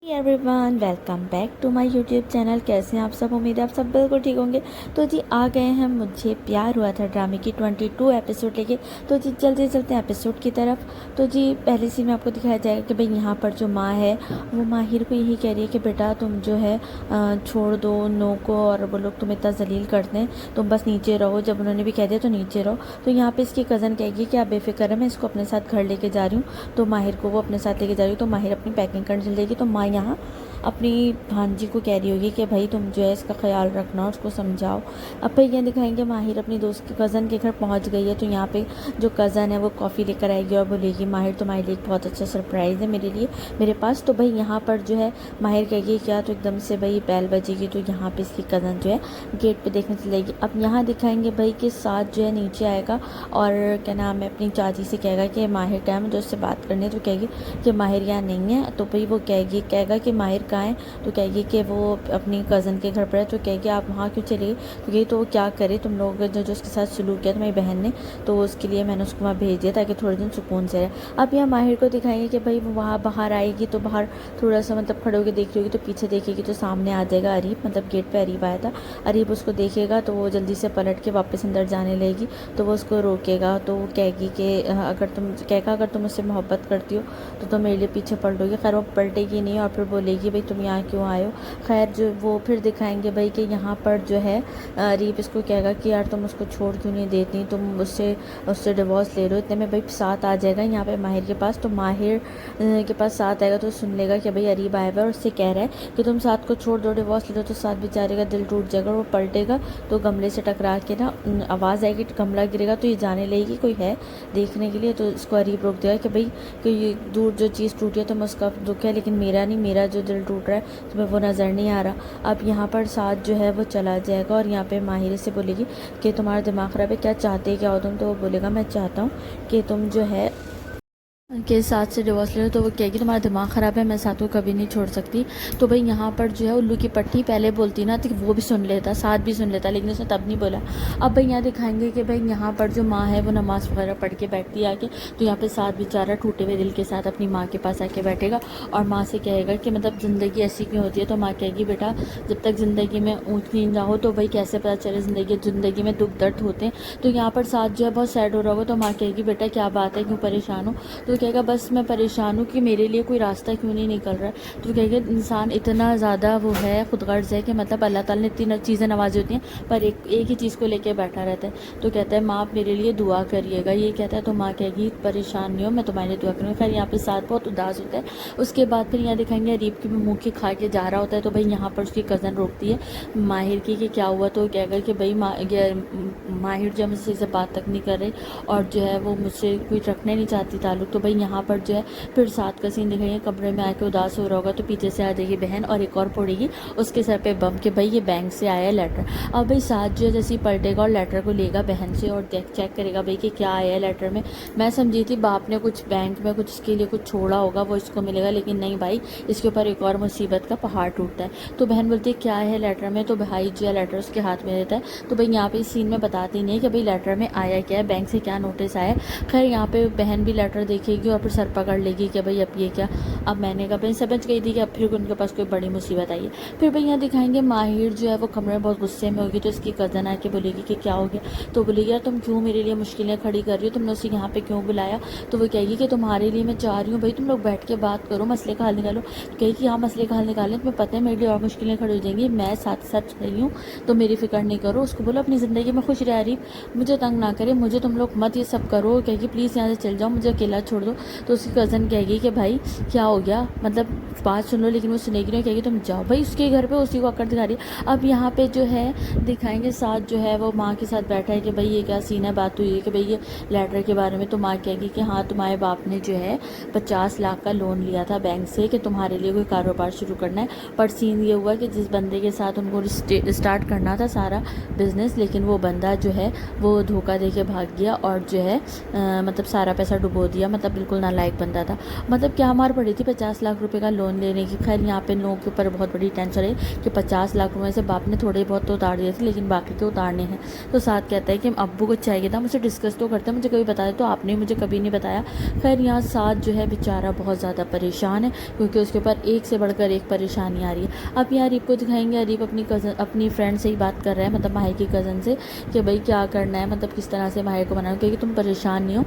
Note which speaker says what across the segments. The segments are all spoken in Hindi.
Speaker 1: Everyone welcome back to my YouTube channel. कैसे हैं आप सब? उम्मीद है आप सब बिल्कुल ठीक होंगे। तो जी आ गए हैं मुझे प्यार हुआ था ड्रामे की 22 एपिसोड लेके। तो जी जल्दी चलते हैं एपिसोड की तरफ। तो जी पहले सीन में आपको दिखाया जाएगा कि भाई यहाँ पर जो माँ है वो माहिर को यही कह रही है कि बेटा तुम जो है छोड़ दो नो को, और वो लोग तुम्हें इतना जलील करते हैं, तुम बस नीचे रहो। जब उन्होंने भी कह दिया तो नीचे रहो। तो यहाँ पे इसकी कज़न कहेगी कि आप बेफिक्र है, मैं इसको अपने साथ घर लेके जा रही हूँ। तो माहिर को वो अपने साथ लेके जा रही हूँ। तो माहिर अपनी पैकिंग करने चल जाएगी। तो माँ यहाँ अपनी भांजी को कह रही होगी कि भाई तुम जो है इसका ख्याल रखना, उसको समझाओ। अब भाई ये दिखाएंगे माहिर अपनी दोस्त के कज़न के घर पहुंच गई है। तो यहाँ पे जो कज़न है वो कॉफ़ी लेकर आएगी और बोलेगी माहिर तुम्हारे लिए एक बहुत अच्छा सरप्राइज़ है मेरे लिए मेरे पास। तो भाई यहाँ पर जो है माहिर कहेगी क्या, तो एकदम से भाई बेल बजेगी। तो यहाँ पे इसकी कज़न जो है गेट पे देखने चली जाएगी। अब यहाँ दिखाएंगे भाई के साथ जो है नीचे आएगा और क्या नाम है अपनी चाची से कहेगा कि माहिर का है, मुझे उससे बात करनी है। तो कहेगी कि माहिर यहाँ नहीं है। तो भाई वो कहेगा कि माहिर कहाँ है। तो कहेगी कि वो अपनी कज़न के घर पर है। तो कहेगी आप वहाँ क्यों चले गए। तो कहेगी तो वो क्या करे, तुम लोग जो उसके साथ सलूक किया तुम्हारी बहन ने, तो उसके लिए मैंने उसको वहाँ भेज दिया ताकि थोड़े दिन सुकून से रहे। अब यहाँ माहिर को दिखाएंगे कि भाई वो वहाँ बाहर आएगी। तो बाहर थोड़ा सा मतलब खड़े होकर देख रही होगी। तो पीछे देखेगी तो सामने आ जाएगा अरीब, मतलब गेट पे अरीब आया था। अरीब उसको देखेगा तो वो जल्दी से पलट के वापस अंदर जाने लगेगी। तो वो उसको रोकेगा। तो वो कहेगी कि अगर तुम मुझसे मोहब्बत करती हो तो तुम मेरे लिए पीछे पलटोगी। खैर वो पलटेगी नहीं और फिर बोलेगी भाई तुम यहाँ क्यों आए हो। खैर जो वो फिर दिखाएंगे भाई कि यहाँ पर जो है अरीब इसको कहेगा कि यार तुम उसको छोड़ क्यों नहीं देती, तुम उससे डिवोर्स ले लो। इतने में भाई साथ आ जाएगा यहाँ पे माहिर के पास। तो माहिर के पास साथ आएगा तो सुन लेगा कि भाई अरीब आया हुआ है और उससे कह रहा है कि तुम साथ को छोड़ दो, डिवोर्स ले लो। तो साथ बेचारे का दिल टूट जाएगा और वो पलटेगा तो गमले से टकरा के ना आवाज़ आएगी, गमला गिरेगा। तो ये जाने लगेगी कोई है देखने के लिए। तो इसको अरीब रोक देगा कि भाई कि ये दूर जो चीज़ टूटी है तो उसका दुख है, लेकिन मेरा नहीं, मेरा जो दिल टूट रहा है तुम्हें वो नज़र नहीं आ रहा। अब यहाँ पर साथ जो है वो चला जाएगा और यहाँ पे माहिर से बोलेगी कि तुम्हारा दिमाग ख़राब है, क्या चाहते क्या हो तुम। तो वो बोलेगा मैं चाहता हूँ कि तुम जो है के साथ से डिवोर्स ले लो। तो वो कहेगी तुम्हारा दिमाग ख़राब है, मैं साथ को कभी नहीं छोड़ सकती। तो भाई यहाँ पर जो है उल्लू की पट्टी पहले बोलती ना तो वो भी सुन लेता, साथ भी सुन लेता, लेकिन उसने तब नहीं बोला। अब भाई यहाँ दिखाएंगे कि भाई यहाँ पर जो माँ है वो नमाज़ वगैरह पढ़ के बैठती है आके। तो यहाँ पर साथ बेचारा टूटे हुए दिल के साथ अपनी माँ के पास आके बैठेगा और माँ से कहेगा कि मतलब ज़िंदगी ऐसी क्यों होती है। तो माँ कहेगी बेटा जब तक ज़िंदगी में ऊँच नीच ना हो तो भाई कैसे पता चले ज़िंदगी में दुख दर्द होते हैं। तो यहाँ पर साथ जो है बहुत सैड हो रहा होगा। तो माँ कहेगी बेटा क्या बात है, क्यों परेशान हो। तो कहेगा बस मैं परेशान हूँ कि मेरे लिए कोई रास्ता क्यों नहीं निकल रहा है। तो कहेगा इंसान इतना ज़्यादा वो है खुदगर्ज़ है कि मतलब अल्लाह ताला ने इतनी चीज़ें नवाजी होती हैं पर एक ही चीज़ को लेके बैठा रहता है। तो कहता है माँ आप मेरे लिए दुआ करिएगा, ये कहता है। तो माँ कहेगी परेशान नहीं हो, मैं तुम्हारे लिए दुआ करूँगी। खैर यहाँ पे साथ बहुत उदास होता है। उसके बाद फिर यहाँ दिखाएंगे अरीब की मुँह की खा के जा रहा होता है। तो भाई यहाँ पर उसकी कज़न रोकती है माहिर की कि क्या हुआ। तो कहेगा कि भाई माहिर जो मुझसे से बात तक नहीं कर रही और जो है वो मुझसे कोई रखने नहीं चाहती ताल्लुक़। तो भाई यहाँ पर जो है फिर साथ का सीन दिखाएंगे, कमरे में आके उदास हो रहा होगा। तो पीछे से आ जाएगी बहन और एक और फोड़ेगी उसके सर पे बम के भाई ये बैंक से आया है लेटर। अब भाई साथ जो है जैसे ही पलटेगा और लेटर को लेगा बहन से और चेक करेगा भाई कि क्या आया है लेटर में। मैं समझी थी बाप ने कुछ बैंक में कुछ इसके लिए कुछ छोड़ा होगा वो इसको मिलेगा, लेकिन नहीं भाई इसके ऊपर एक और मुसीबत का पहाड़ टूटता है। तो बहन बोलती है क्या है लेटर में। तो भाई जो है लेटर उसके हाथ में देता है। तो भाई यहाँ पे इस सीन में बताती नहीं है कि भाई लेटर में आया क्या है, बैंक से क्या नोटिस आया है। खैर यहाँ पे बहन भी लेटर देखेगी और फिर सर पकड़ लेगी कि भाई अब ये क्या। अब मैंने कहा भाई समझ गई थी कि अब फिर उनके पास कोई बड़ी मुसीबत आई है। फिर भाई यहाँ दिखाएंगे माहिर जो है वो कमरे में बहुत गुस्से में होगी। तो इसकी कज़न आके बोलेगी कि क्या हो गया। तो बोलेगी यार तुम क्यों मेरे लिए मुश्किलें खड़ी कर रही हो, तुमने उसे यहाँ पे क्यों बुलाया। तो वो कहेगी कि तुम्हारे लिए मैं चाह रही हूँ भाई तुम लोग बैठ के बात करो, मसले का हल निकालो। तो कहेगी हाँ मसले का हल निकालें, तुम्हें पता है मेरे लिए और मुश्किलें खड़ी हो जाएंगी, मैं साथ साथ रही हूँ तो मेरी फिक्र नहीं करो। उसको बोलो अपनी ज़िंदगी में खुश रह रही, मुझे तंग ना करे, मुझे तुम लोग मत ये सब करो। कहेगी प्लीज़ यहाँ से चल जाओ, मुझे अकेला छोड़ दो। तो उसकी कज़न कहेगी कि भाई क्या हो गया, मतलब बात सुन लो, लेकिन वो सुनेगी नहीं, कहेगी तुम जाओ। भाई उसके घर पे उसी को अकड़ दिखा रही है। अब यहाँ पे जो है दिखाएंगे साथ जो है वो माँ के साथ बैठा है कि भाई ये क्या सीन है, बात हुई है कि भाई ये लेटर के बारे में। तो माँ कहेगी कि हाँ तुम्हारे बाप ने जो है 50 लाख का लोन लिया था बैंक से कि तुम्हारे लिए कोई कारोबार शुरू करना है। पर सीन ये हुआ कि जिस बंदे के साथ उनको स्टार्ट करना था सारा बिजनेस, लेकिन वो बंदा जो है वो धोखा दे के भाग गया और जो है मतलब सारा पैसा डुबो दिया, मतलब बिल्कुल नालायक बंदा था। मतलब क्या मार पड़ी थी 50 लाख रुपए का लोन लेने की। खैर यहाँ पे नो के ऊपर बहुत बड़ी टेंशन है कि 50 लाख रुपए से बाप ने थोड़े बहुत तो उतार दिए थे, लेकिन बाकी तो उतारने हैं। तो साथ कहता है कि अब्बू को चाहिए था, मुझे डिस्कस तो करते, मुझे कभी बताया तो आपने मुझे कभी नहीं बताया। खैर यहाँ साथ जो है बेचारा बहुत ज़्यादा परेशान है, क्योंकि उसके ऊपर एक से बढ़कर एक परेशानी आ रही है। अब यहाँ अरीब को दिखाएंगे, अरीब अपनी फ्रेंड से ही बात कर रहा है, मतलब माहिर की कज़न से, कि भाई क्या करना है, मतलब किस तरह से माहिर को बनाना, क्योंकि तुम परेशान नहीं हो,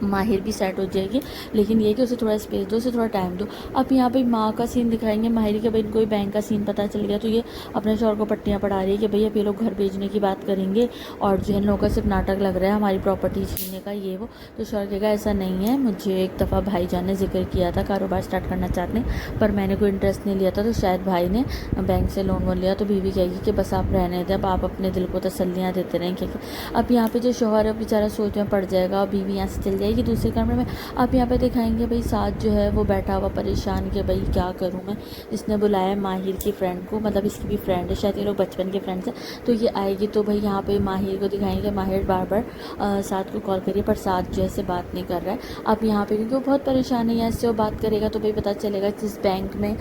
Speaker 1: माहिर भी सेट हो जाएगी, लेकिन ये कि उसे थोड़ा स्पेस दो, उसे थोड़ा टाइम दो। अब यहाँ पे माँ का सीन दिखाएंगे माहिर के, भाई इनको बैंक का सीन पता चल गया, तो ये अपने शौहर को पट्टियाँ पढ़ा रही है कि भई अब ये लोग घर बेचने की बात करेंगे और जो है लोगों का सिर्फ नाटक लग रहा है हमारी प्रॉपर्टी छीनने का, ये वो। तो शौहर कहेगा ऐसा नहीं है, मुझे एक दफ़ा भाईजान ने जिक्र किया था कारोबार स्टार्ट करना चाहते हैं, पर मैंने कोई इंटरेस्ट नहीं लिया था, तो शायद भाई ने बैंक से लोन वोन लिया। तो बीवी कहेगी कि बस आप रहने दें, अब आप अपने दिल को तसल्लियाँ देते रहें। क्योंकि अब यहाँ पे जो शौहर है बेचारा सोच में पड़ जाएगा और बीवी यहाँ से चल जाएगी दूसरे कमरे में। आप यहाँ पे दिखाएंगे भाई साथ जो है वो बैठा हुआ परेशान कि भाई क्या करूँ मैं। इसने बुलाया माहिर की फ्रेंड को, मतलब इसकी भी फ्रेंड है, शायद ये लोग बचपन के फ्रेंड्स हैं, तो ये आएगी। तो भाई यहाँ पे माहिर को दिखाएंगे, माहिर बार बार साथ को कॉल करिए, पर साथ जो है बात नहीं कर रहा है। अब यहाँ पे क्योंकि वो बहुत परेशान है, इससे वो बात करेगा तो भाई पता चलेगा जिस बैंक में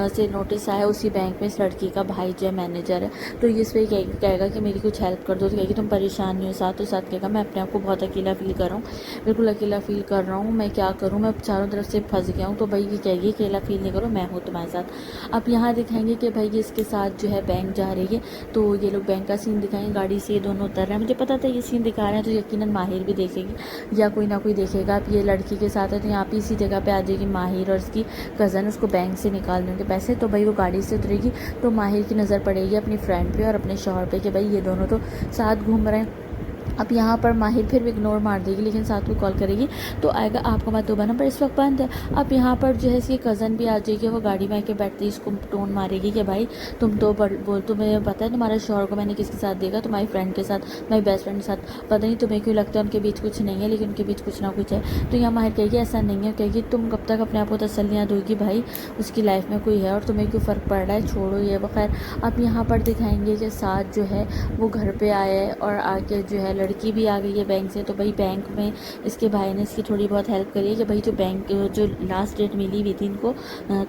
Speaker 1: से नोटिस आया उसी बैंक में इस लड़की का भाई जो है मैनेजर है। तो ये इस पर कहेगा कि मेरी कुछ हेल्प कर दो, तो कहेगी तुम परेशान नहीं हो साथ, तो साथ कहेगा मैं अपने आप को बहुत अकेला फील कर रहा हूँ, बिल्कुल अकेला फील कर रहा हूँ, मैं क्या करूँ, मैं चारों तरफ से फंस गया हूँ। तो भाई ये कहेगी अकेला फील नहीं करो, मैं हूँ तुम्हारे साथ। अब यहाँ दिखाएंगे कि भाई इसके साथ जो है बैंक जा रही है, तो ये लोग बैंक का सीन दिखाएंगे, गाड़ी से ये दोनों उतर रहे हैं। मुझे पता था ये सीन दिखा रहे हैं तो यकीनन माहिर भी देखेगी या कोई ना कोई देखेगा। अब ये लड़की के साथ है तो यहाँ पे इसी जगह पे आ जाएगी माहिर और उसकी कज़न, उसको बैंक से निकाल देंगे पैसे। तो भाई वो गाड़ी से उतरेगी तो माहिर की नज़र पड़ेगी अपनी फ्रेंड पे और अपने शौहर पे कि भाई ये दोनों तो साथ घूम रहे हैं। अब यहाँ पर माहिर फिर भी इग्नोर मार देगी, लेकिन साथ में कॉल करेगी तो आएगा आपका मतुबा नंबर इस वक्त बंद है। अब यहाँ पर जो है इसकी कज़न भी आ जाएगी, वो गाड़ी में आके बैठती इसको टोन मारेगी कि भाई तुम तो बोल, तुम्हें पता है तुम्हारे शौहर को मैंने किसके साथ देखा, तुम्हारी फ्रेंड के साथ, मेरी बेस्ट फ्रेंड के साथ, पता नहीं तुम्हें क्यों लगता है उनके बीच कुछ नहीं है, लेकिन उनके बीच कुछ ना कुछ है। तो यहाँ माहिर कहेगी ऐसा नहीं है, कहेगी तुम कब तक अपने आप को तसल्लियाँ दोगी, भाई उसकी लाइफ में कोई है और तुम्हें क्यों फ़र्क पड़ रहा है, छोड़ो ये वो। खैर अब यहाँ पर दिखाएंगे कि साथ जो है वो घर पर आए और आके जो है लड़की भी आ गई है बैंक से। तो भाई बैंक में इसके भाई ने इसकी थोड़ी बहुत हेल्प करी है कि भाई जो बैंक जो लास्ट डेट मिली हुई थी इनको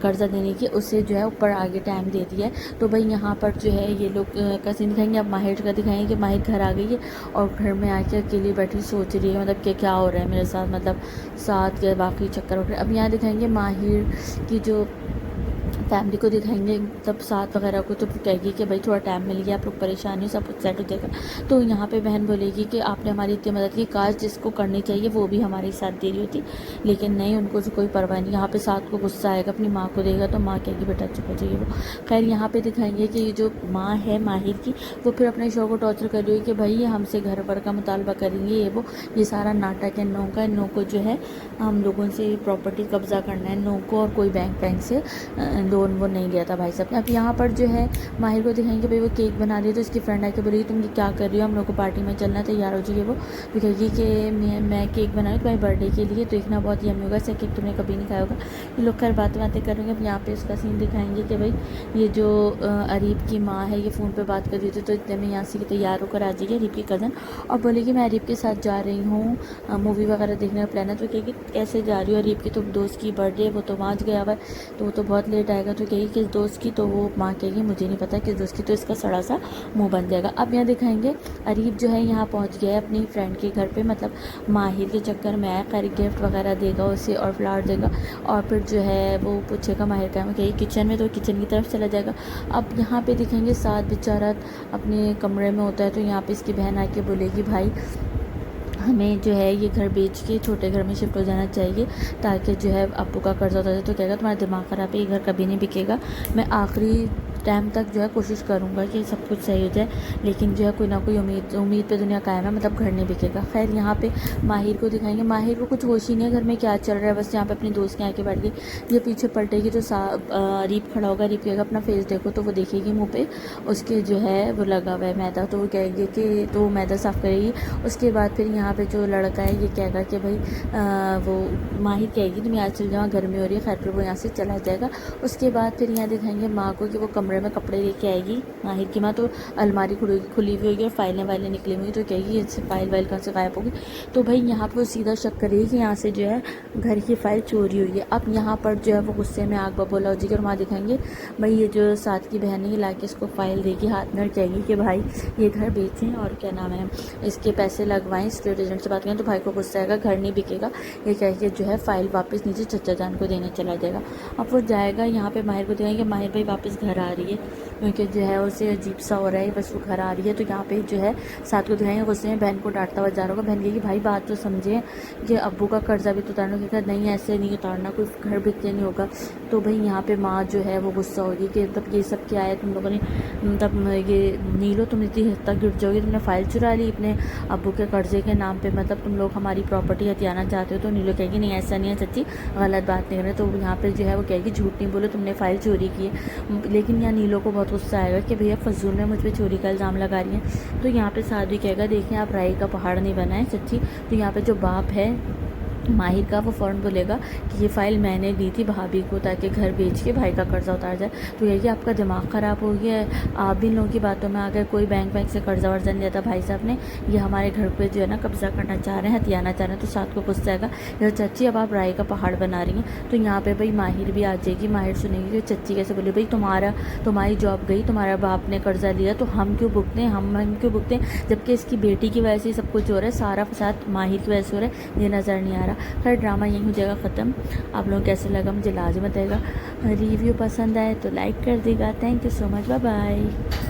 Speaker 1: कर्जा देने की, उससे जो है ऊपर आगे टाइम दे दिया है। तो भाई यहाँ पर जो है ये लोग का सीन दिखाएंगे। अब माहिर का दिखाएंगे कि माहिर घर आ गई है और घर में आके अकेली बैठी सोच रही है, मतलब कि क्या हो रहा है मेरे साथ, मतलब साथ के बाकी चक्कर उठ रहे। अब यहाँ दिखाएंगे माहिर की जो फैमिली को दिखाएंगे, तब साथ वगैरह को, तो कहेगी कि भाई थोड़ा टाइम मिल गया, आप लोग परेशान नहीं, सब कुछ सेट हो जाएगा। तो यहाँ पे बहन बोलेगी कि आपने हमारी इतनी मदद की, काश जिसको करनी चाहिए वो भी हमारे साथ दे रही होती, लेकिन नहीं, उनको तो कोई परवाह नहीं। यहाँ पे साथ को गुस्सा आएगा, अपनी माँ को देगा तो माँ कहेगी बेटा चुप हो जाइए वो। खैर यहाँ पे दिखाएंगे कि जो माँ है माहिर की, वो फिर अपने शौहर को टॉर्चर कर रही है कि भाई ये हमसे घर पर का मुतालबा करेंगे, ये वो, ये सारा नाटक है नो का, नो को जो है हम लोगों से प्रॉपर्टी कब्जा करना है नो को, और कोई बैंक से लोन वो नहीं लिया था भाई साहब ने। अब यहाँ पर जो है माहिर को दिखाएंगे भाई वो केक बना रही है, तो इसकी फ्रेंड आके बोलेगी तुम ये क्या कर रही हो, हम लोग को पार्टी में चलना, तैयार हो जाइए। वो दिखाएगी कि मैं केक बना रही हूँ तुम्हारे बर्थडे के लिए, तो इतना बहुत यम्मी होगा, ऐसा केक तुमने कभी नहीं खाया होगा। ये लोग खैर बातें करेंगे। अब यहाँ पे उसका सीन दिखाएंगे कि भाई ये जो अरीब की माँ है ये फ़ोन पर बात कर रही थी, तो इतने में यहाँ से तैयार होकर आ जाएगी अरीब की कज़न और बोलेगी मैं अरीब के साथ जा रही हूँ मूवी वगैरह देखने का प्लान है। तो कहेगी कैसे जा रही हो, अरीब की तो दोस्त की बर्थडे, वो तो वहाँ गया हुआ है तो वो तो बहुत लेट आएगा। तो कहेगी किस दोस्त की, तो वो माँ कहेगी मुझे नहीं पता किस दोस्त की, तो इसका सड़ा सा मुंह बन जाएगा। अब यहाँ दिखाएंगे अरीब जो है यहाँ पहुँच गया है अपनी फ्रेंड के घर पे, मतलब माहिर के चक्कर में आया, खैर गिफ्ट वगैरह देगा उसे और फ्लावर देगा और फिर जो है वो पूछेगा माहिर का मैं कहीं किचन में, तो किचन की तरफ चला जाएगा। अब यहाँ पे दिखाएंगे साथ बेचारा अपने कमरे में होता है, तो यहाँ पे इसकी बहन आके बोलेगी भाई हमें जो है ये घर बेच के छोटे घर में शिफ्ट हो जाना चाहिए ताकि जो है अप्पू का कर्जा उतर जाए। तो कहेगा तुम्हारा दिमाग ख़राब है, ये घर कभी नहीं बिकेगा, मैं आखिरी टाइम तक जो है कोशिश करूँगा कि सब कुछ सही हो जाए, लेकिन जो है कोई ना कोई उम्मीद पे दुनिया कायम है, मतलब घर नहीं बिकेगा। खैर यहाँ पे माहिर को दिखाएंगे, माहिर को कुछ होश ही नहीं है घर में क्या चल रहा है, बस यहाँ पे अपनी दोस्त के आके बैठ गई। ये पीछे पलटेगी तो अरीब खड़ा होगा, अरीब कहेगा अपना फेस देखो, तो वो देखेगी मुँह पे उसके जो है वो लगा हुआ है मैदा, तो वो कहेगी कि तो मैदा साफ़ करेगी। उसके बाद फिर यहाँ पे जो लड़का है ये कहेगा कि भाई वो माहिर कहेगी तुम यहाँ चल जाओ, गर्मी हो रही है, खैर फिर वो यहाँ से चला जाएगा। उसके बाद फिर यहाँ दिखाएंगे माँ को कि वो कमरे कमरे में कपड़े लेके आएगी माहिर की माँ, तो अलमारी खुली हुई होगी और फाइलें वाइलें निकली हुई, तो कहेगी इससे फाइल वाइल कहाँ से गायब होगी। तो भाई यहाँ पर वो सीधा शक करेगी कि यहाँ से जो है घर की फ़ाइल चोरी हुई है। अब यहाँ पर जो है वो गुस्से में आग बबूला हो जाएगी और वहाँ दिखाएंगे भाई ये जो साथ की बहन है ला के इसको फ़ाइल देगी हाथ में और कहेगी कि भाई ये घर बेचें और क्या नाम है इसके पैसे लगवाएं, स्टेट एजेंट से बात करें। तो भाई को गुस्सा आएगा, घर नहीं बिकेगा, ये कह के जो है फ़ाइल वापस नीचे चचा जान को देने चला जाएगा। अब वो जाएगा यहाँ पे माहिर को दिखाएंगे माहिर भाई वापस घर आ रही है, क्योंकि जो है उसे अजीब सा हो रहा है, बस वो घर आ रही है। तो यहाँ पे जो है साथ को दिखाएंगे गुस्से में बहन को डांटता हुआ जा रहा होगा। बहन कहेगी भाई बात तो समझे कि अब्बू का कर्जा भी तो उतारना, कहेगा नहीं ऐसे नहीं उतारना, कोई घर बिकते नहीं होगा। तो भाई यहाँ पे माँ जो है वो गुस्सा होगी कि मतलब ये सब क्या है तुम लोगों ने, मतलब ये नीलो तुम इतनी हद तक गिर जाओगी, तुमने फ़ाइल चुरा ली अपने अब्बू के कर्जे के नाम पे, मतलब तुम लोग हमारी प्रॉपर्टी हथियाना चाहते हो। तो नीलो कहेगी नहीं ऐसा नहीं है चाची, गलत बात नहीं कर रहे। तो यहाँ पे जो है वो कहेगी झूठ नहीं बोलो, तुमने फ़ाइल चोरी की है। लेकिन यहाँ नीलो को बहुत गुस्सा आएगा कि भैया फजूल में मुझ पर चोरी का इल्ज़ाम लगा रही है। तो यहाँ पे साधु कहेगा देखें आप राई का पहाड़ नहीं बनाए सच्ची। तो यहाँ पे जो बाप है माहिर का वो फ़ौरन बोलेगा कि ये फ़ाइल मैंने दी थी भाभी को ताकि घर बेच के भाई का कर्जा उतार जाए। तो ये कि आपका दिमाग ख़राब हो गया है, आप भी इन लोगों की बातों में आ गए, कोई बैंक से कर्जा वर्जा नहीं देता भाई साहब ने, ये हमारे घर पे जो है ना कब्ज़ा करना चाह रहे हैं, हथियाना चाह रहे हैं। तो साथ को गुस्सा आएगा ये चाची अब आप राय का पहाड़ बना रही हैं। तो यहाँ पर भाई माहिर भी आ जाएगी, माहिर सुनेगी कि चच्ची कैसे बोले भाई तुम्हारी जॉब गई, तुम्हारा बाप ने कर्जा लिया तो हम क्यों भुगतें, हम क्यों भुगतें, जबकि इसकी बेटी की वजह से सब कुछ हो रहा है, सारा फसाद माहिर की वजह से हो रहा है, ये नज़र नहीं आ रहा। खैर ड्रामा यहीं हो जाएगा ख़त्म। आप लोगों को कैसे लगा मुझे लाजमी बताइएगा, रिव्यू पसंद आए तो लाइक कर देगा। Thank you so much, bye bye.